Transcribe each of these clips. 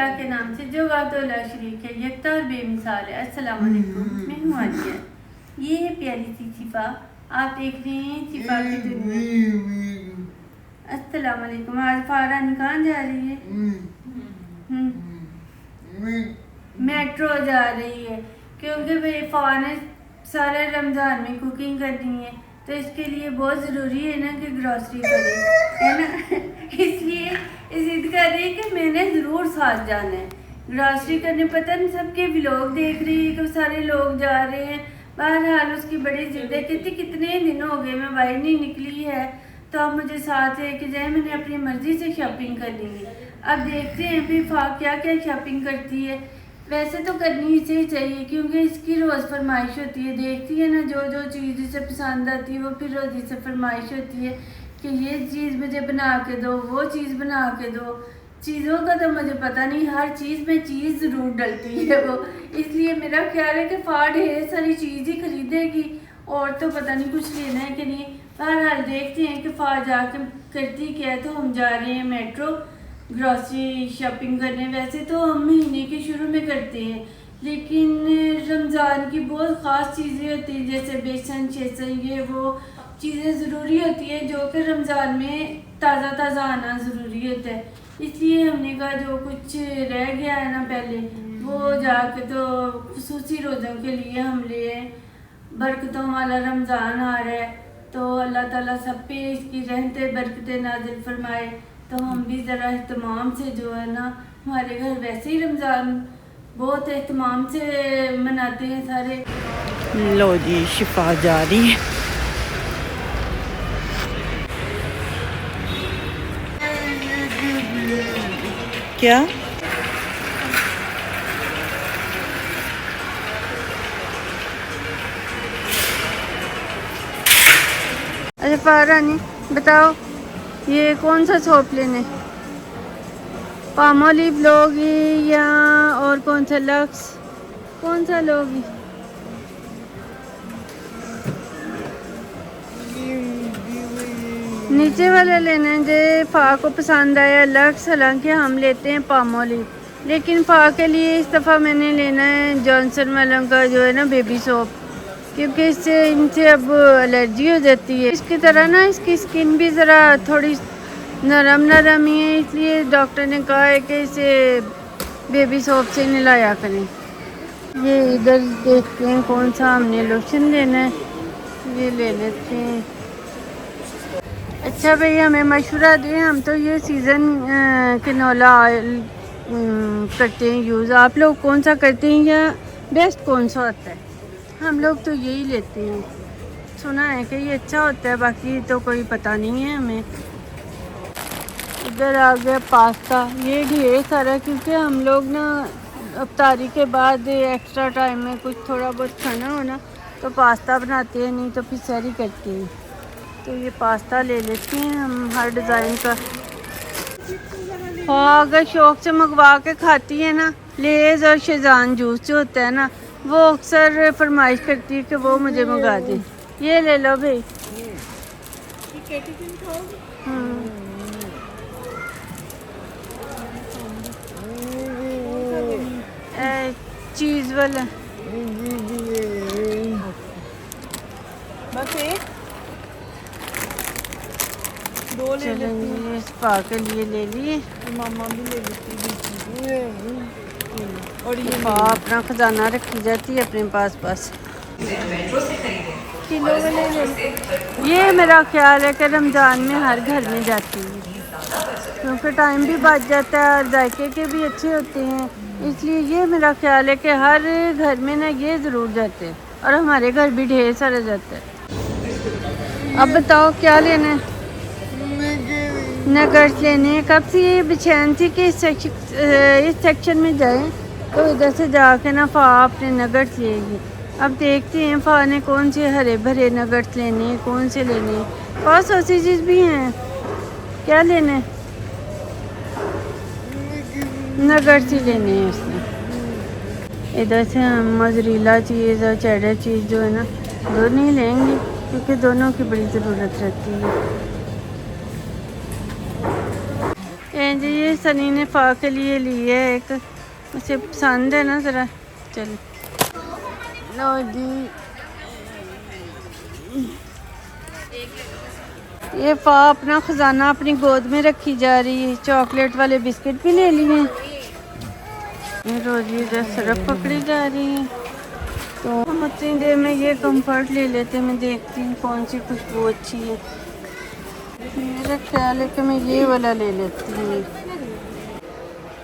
अल्लाह के नाम से जो वादोला शरीक है, यकता और बेमिसाल है। अस्सलाम वालेकुम, मैं हूँ आलिया। ये है प्यारी सी शिफा, आप देख रहे हैं शिफा की दुनिया। अस्सलाम वालेकुम। आज फारानी कहाँ जा रही है? मेट्रो जा रही है क्योंकि भाई फ़ा ने सारे रमज़ान में कुकिंग करनी है, तो इसके लिए बहुत ज़रूरी है ना कि ग्रॉसरी करें, है ना। इसलिए जिद कर रही है कि मैंने ज़रूर साथ जाना है ग्रॉसरी करने। पता नहीं सबके व्लॉग देख रही है कि सारे लोग जा रहे हैं। बहरहाल उसकी बड़ी जिद है, कहती कितने दिन हो गए मैं बाहर नहीं निकली है, तो अब मुझे साथ लेके जाए, मैंने अपनी मर्ज़ी से शॉपिंग करनी है। अब देखते हैं फिर फ़ा क्या क्या शॉपिंग करती है। वैसे तो करनी ही चाहिए क्योंकि इसकी रोज़ फरमाइश होती है, देखती है ना जो जो चीज़ इसे पसंद आती है वो फिर रोज़ इसे फरमाइश होती है कि ये चीज़ मुझे बना के दो, वो चीज़ बना के दो। चीज़ों का तो मुझे पता नहीं, हर चीज़ में चीज़ ज़रूर डलती है वो, इसलिए मेरा ख्याल है कि फ़ा ढेर सारी चीज़ ही खरीदेगी और तो पता नहीं कुछ लेना है कि नहीं। बहरहाल देखते हैं कि फ़ा जाके करती क्या है। तो हम जा रहे हैं मेट्रो ग्रॉसरी शॉपिंग करने। वैसे तो हम महीने के शुरू में करते हैं, लेकिन रमज़ान की बहुत ख़ास चीज़ें होती हैं जैसे बेसन शेसन, ये वो चीज़ें ज़रूरी होती है जो कि रमज़ान में ताज़ा ताज़ा आना ज़रूरी होता है। इसलिए हमने कहा जो कुछ रह गया है ना पहले वो जाके तो खुसूसी रोज़ों के लिए हम ले। बरकतों वाला रमज़ान आ रहा है तो अल्लाह ताला सब पे इसकी रहमतें बरकतें नाज़िल फरमाए। तो हम भी ज़रा एहतमाम से जो है ना, हमारे घर वैसे ही रमज़ान बहुत एहतमाम से मनाते हैं सारे। लो जी शिफा जा रही है। क्या अच्छा फारानी बताओ ये कौन सा सोप लेने, पामोलिव लोगी या और कौन सा लक्स, कौन सा लोगी? नीचे वाला लेना है जो फ़ा को पसंद आया लक्स, हालांकि हम लेते हैं पामोलिव, लेकिन फ़ा के लिए इस दफ़ा मैंने लेना है जॉनसन वालों का जो है ना बेबी सोप, क्योंकि इससे इनसे अब एलर्जी हो जाती है। इसकी तरह ना इसकी स्किन भी ज़रा थोड़ी नरम नरम ही है, इसलिए डॉक्टर ने कहा है कि इसे बेबी सोप से नहलाया करें। ये इधर देखते हैं कौन सा हमने लोशन लेना है, ये ले लेते हैं। अच्छा भाई हमें मशवरा दें, हम तो ये सीज़न कैनोला ऑयल करते हैं यूज़, आप लोग कौन सा करते हैं या बेस्ट कौन सा होता है? हम लोग तो यही लेते हैं, सुना है कि ये अच्छा होता है, बाकी तो कोई पता नहीं है हमें। इधर आ गया पास्ता, ये ढेर सारा, क्योंकि हम लोग ना अफ्तारी के बाद एक्स्ट्रा टाइम में कुछ थोड़ा बहुत खाना हो ना तो पास्ता बनाते हैं, नहीं तो फिर सहरी करते हैं। तो ये पास्ता ले लेते हैं हम हर डिज़ाइन का। हाँ अगर शौक से मंगवा के खाती है ना, लेज़ और शेज़ान जूस जो होता है ना, वो अक्सर फरमाइश करती है कि वो मुझे मंगा दे। ये ले लो भाई। चीज़ वाला बस एक दो ले चलो लेती हूँ, ये स्पा के लिए ले लिए, मामा भी ले लेती है। और ये स्पा अपना खजाना रखी जाती है अपने पास पास। किलो वाले ले लो। ये मेरा ख्याल है कि रमज़ान में हर घर में जाती है क्योंकि टाइम भी बच जाता है और जायके के भी अच्छे होते हैं, इसलिए ये मेरा ख्याल है कि हर घर में ना ये ज़रूर जाते हैं और हमारे घर भी ढेर सारे जाते हैं। अब बताओ क्या लेना है? नगर्स लेने हैं। कब से ये बेचैन थी कि इस सेक्शन में जाएं, तो इधर से जाके ना फ़ा अपने नगर्स लेगी। अब देखते हैं फ़ा ने कौन से हरे भरे नगर्स लेने हैं, कौन से लेने हैं। और सॉसेजेस भी हैं, क्या लेना है? नगर्स ही लेने हैं उसने। इधर से हम मोज़रेला चीज़ और चेडर चीज़ जो है ना दोनों ही लेंगे क्योंकि दोनों की बड़ी ज़रूरत रहती है। हैं जी, ये सनी ने फा के लिए ली है एक, उसे पसंद है ना ज़रा। चलो लो जी, ये फा अपना ख़जाना अपनी गोद में रखी जा रही है। चॉकलेट वाले बिस्किट भी ले लिए। ये रोजी इधर सरफ पकड़ी जा रही है, तो हम उतनी देर में ये कंफर्ट ले लेते हैं। मैं देखती हूँ कौन सी खुशबू अच्छी है। मेरा ख्याल है कि मैं ये वाला ले लेती हूँ।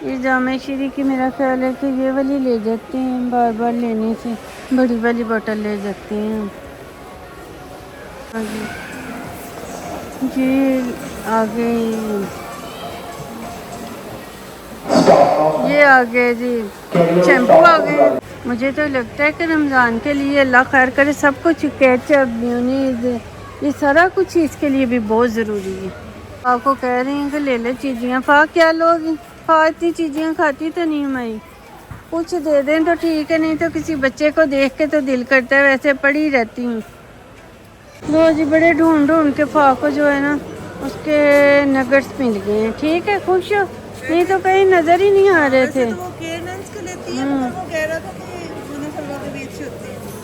ये जामे श्री की मेरा ख्याल है कि ये वाली ले जाते हैं, बार बार लेने से बड़ी वाली बोतल ले जाते हैं हम। ये आगे ये आ गए जी, शैम्पू आ गए। मुझे तो लगता है कि रमज़ान के लिए अल्लाह खैर करे सब कुछ, केचप, मेयोनीज, ये सारा कुछ इसके लिए भी बहुत ज़रूरी है। आपको कह रही हैं कि ले ले चीज़ियाँ। फा क्या लोगी? फा इतनी चीज़ियाँ खाती तो नहीं मैं, कुछ दे दें तो ठीक है, नहीं तो किसी बच्चे को देख के तो दिल करता है, वैसे पड़ी रहती हूँ। लो जी, बड़े ढूंढ ढूंढ के फा को जो है ना उसके नगट्स मिल गए हैं। ठीक है, खुश हो? नहीं तो कहीं नज़र ही नहीं आ रहे थे।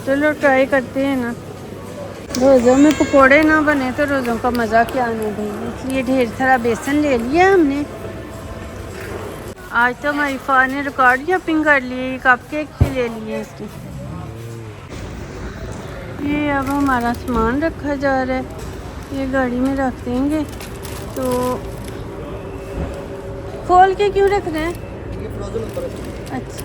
चलो ट्राई करते हैं ना। रोज़ों में पकोड़े ना बने तो रोज़ों का मज़ा क्या आने देंगे, इसलिए ढेर सारा बेसन ले लिया हमने। आज तो हमारी फा ने रिकॉर्ड शॉपिंग कर ली, कप केक भी ले लिए इसकी। ये अब हमारा सामान रखा जा रहा है, ये गाड़ी में रख देंगे। तो खोल के क्यों रख रहे हैं? ये फ्रोजन ऊपर है। अच्छा,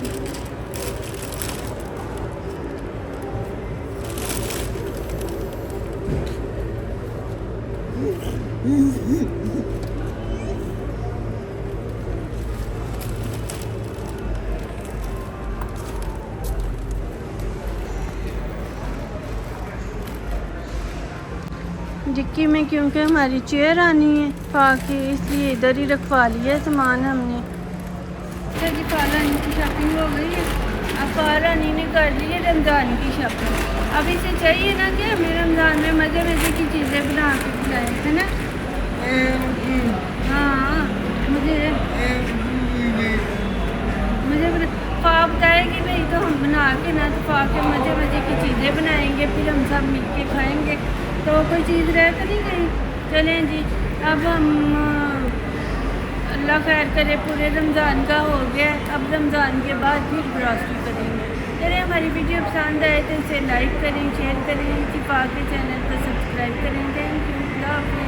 डिक्की में क्योंकि हमारी चेयर आनी है फा के, इसलिए इधर ही रखवा लिया सामान हमने। अच्छा जी, फा रानी की शॉपिंग हो गई है। अब फा रानी ने कर ली है रमज़ान की शॉपिंग। अब इसे चाहिए ना कि हमें रमज़ान में मज़े मज़े की चीज़ें बना के खिलाएं, है ना? हाँ, मुझे फा बताएगी भाई, तो हम बना के ना तो फा के मज़े मज़े की चीज़ें बनाएंगे, फिर हम सब मिल के खाएँगे। तो कोई चीज़ रह तो नहीं गई। चलें जी, अब हम अल्लाह खैर करे पूरे रमज़ान का हो गया, अब रमज़ान के बाद फिर ग्रॉसरी करेंगे। चलिए, हमारी वीडियो पसंद आए तो इसे लाइक करें, शेयर करें, शिफा के चैनल को सब्सक्राइब करें। Thank you.